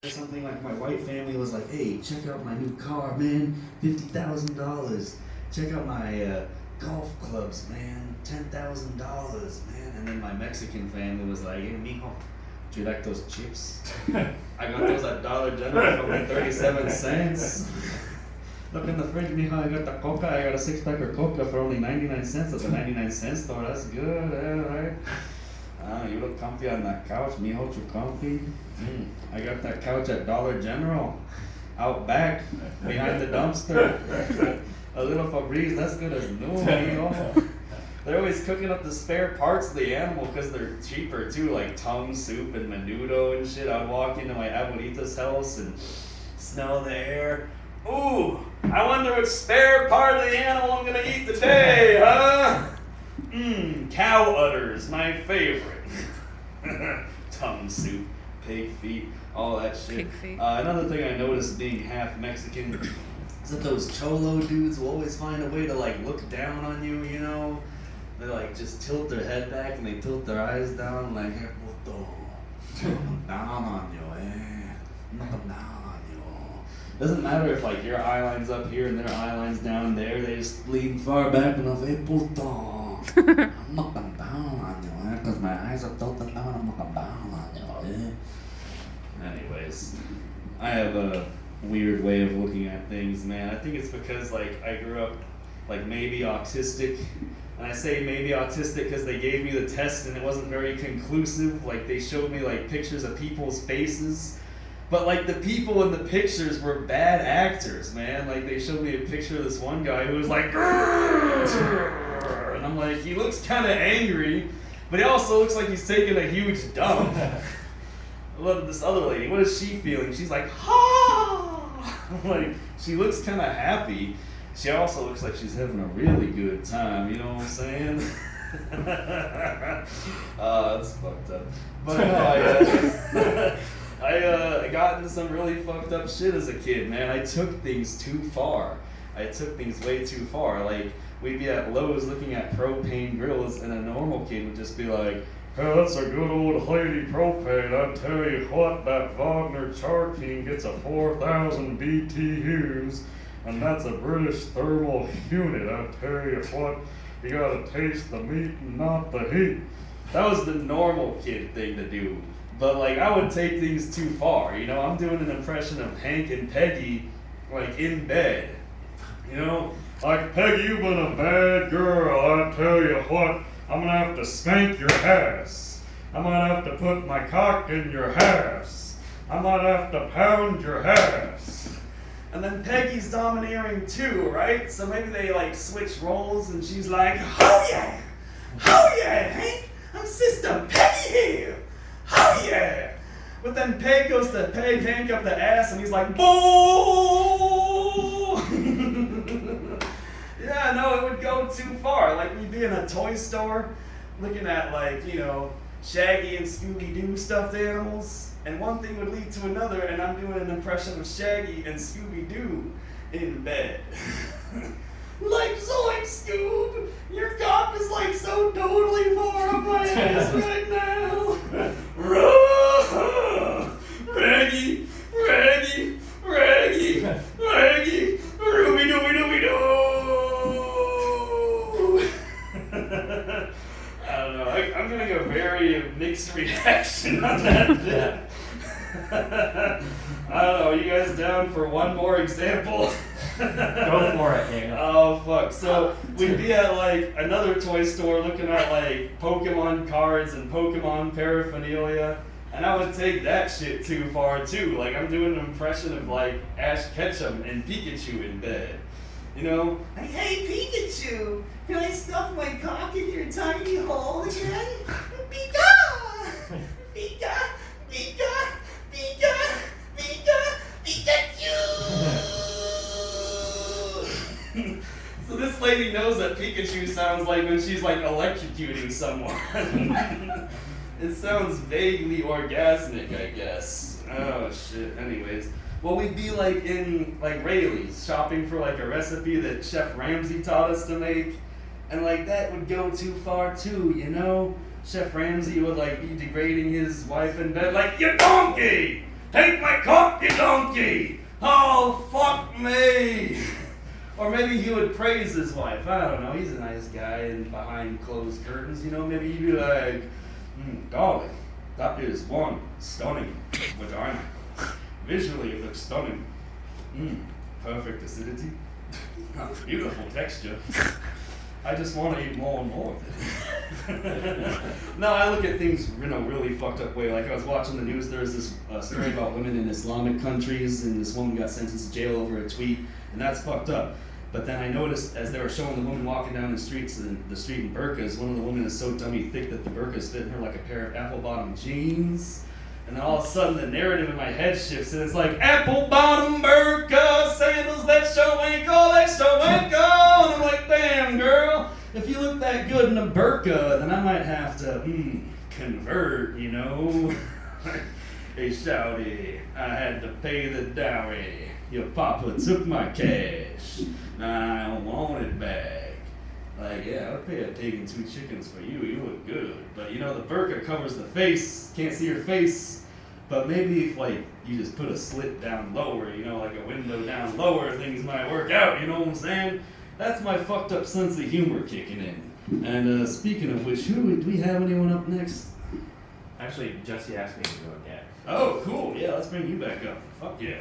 Something like my white family was like, hey, check out my new car, man, $50,000. Check out my golf clubs, man, $10,000, man. And then my Mexican family was like, hey, mijo, do you like those chips? I got those at Dollar General for only 37 cents. Look in the fridge, mijo, I got the coca. I got a six-pack of coca for only 99 cents at the 99-cent store. That's good, right? You look comfy on that couch, mijo, you comfy? I got that couch at Dollar General, out back, behind the dumpster. A little Febreze, that's good as new, mijo. They're always cooking up the spare parts of the animal because they're cheaper too, like tongue soup and menudo and shit. I'd walk into my abuelita's house and smell the air. Ooh, I wonder which spare part of the animal I'm gonna eat today, huh? Cow udders, my favorite. Tongue soup, pig feet, all that shit. Pig feet. Another thing I noticed being half Mexican is that those cholo dudes will always find a way to like look down on you, you know? They like just tilt their head back and they tilt their eyes down like, hey, puto, I'm down on you, I'm down on you. Doesn't matter if like your eye line's up here and their eye line's down there, they just lean far back and they'll say, hey, puto. I'm looking down on you, because my eyes are tilted down, I'm looking down on you, Anyways, I have a weird way of looking at things, man. I think it's because, like, I grew up, like, maybe autistic. And I say maybe autistic because they gave me the test and it wasn't very conclusive. Like, they showed me, like, pictures of people's faces. But, like, the people in the pictures were bad actors, man. Like, they showed me a picture of this one guy who was like, "Grrr!" And I'm like, he looks kind of angry, but he also looks like he's taking a huge dump. Look at this other lady. What is she feeling? She's like, ha! Like, she looks kind of happy. She also looks like she's having a really good time. You know what I'm saying? That's fucked up. But no, I got into some really fucked up shit as a kid, man. I took things too far. I took things way too far. Like, we'd be at Lowe's looking at propane grills, and a normal kid would just be like, "Oh, that's a good old Heidi propane. I tell you what, that Wagner Charking gets a 4,000 BTUs, and that's a British thermal unit. I tell you what, you gotta taste the meat and not the heat." That was the normal kid thing to do. But, like, I would take things too far, you know? I'm doing an impression of Hank and Peggy, like, in bed. You know? Like, "Peggy, you've been a bad girl. I tell you what, I'm gonna have to spank your ass. I might have to put my cock in your ass. I might have to pound your ass." And then Peggy's domineering too, right? So maybe they, like, switch roles and she's like, "Oh yeah! Oh yeah, Hank! I'm Sister Peggy here! Oh yeah!" But then Peg goes to peg Hank up the ass and he's like, "Boo!" Yeah, no, it would go too far. Like, we'd be in a toy store looking at, like, you know, Shaggy and Scooby-Doo stuffed animals, and one thing would lead to another, and I'm doing an impression of Shaggy and Scooby-Doo in bed. Like, "Zoink, Scoob! Your cock is, like, so totally far up my ass right now! Raggy, Raggy, Raggy, Raggy, Rooby-Dooby-Dooby-Doo!" I don't know. I'm getting a very mixed reaction on that bit. I don't know. Are you guys down for one more example? Go for it, Daniel. Oh, fuck. So we'd be at, like, another toy store looking at, like, Pokemon cards and Pokemon paraphernalia. And I would take that shit too far, too. Like, I'm doing an impression of, like, Ash Ketchum and Pikachu in bed. You know? Like, "Hey, Pikachu, can I stuff my cock in your tiny hole again? Pika! Pika! Pika! Pika! Pika! Pikachu!" So this lady knows that Pikachu sounds like when she's, like, electrocuting someone. It sounds vaguely orgasmic, I guess. Oh, shit. Anyways. Well, we'd be, like, in, like, Rayleigh's, shopping for, like, a recipe that Chef Ramsay taught us to make. And, like, that would go too far, too, you know? Chef Ramsay would, like, be degrading his wife in bed, like, "You donkey! Take my cock, you donkey! Oh, fuck me! Or maybe he would praise his wife. I don't know. He's a nice guy and behind closed curtains, you know. Maybe he'd be like, darling, that is one stunning vagina. Visually, it looks stunning. Perfect acidity. Beautiful texture. I just want to eat more and more of it. No, I look at things in a really fucked up way. Like I was watching the news, there was this story about women in Islamic countries, and this woman got sentenced to jail over a tweet, and that's fucked up. But then I noticed as they were showing the woman walking down the street in burqas, one of the women is so dummy thick that the burqas fit in her like a pair of apple-bottom jeans. And then all of a sudden the narrative in my head shifts and it's like, apple-bottom burqa, sandals that show ankle, that show ankle. And I'm like, damn girl, if you look that good in a burqa, then I might have to, convert, you know. Hey shawty, I had to pay the dowry. Your papa took my cash. I want it back. Like, yeah, I'll pay a pig and 2 chickens for you. You look good. But, you know, the burqa covers the face. Can't see your face. But maybe if, like, you just put a slit down lower, you know, like a window down lower, things might work out. You know what I'm saying? That's my fucked up sense of humor kicking in. And speaking of which, do we have anyone up next? Actually, Jesse asked me to go again. Oh, cool. Yeah, let's bring you back up. Fuck yeah.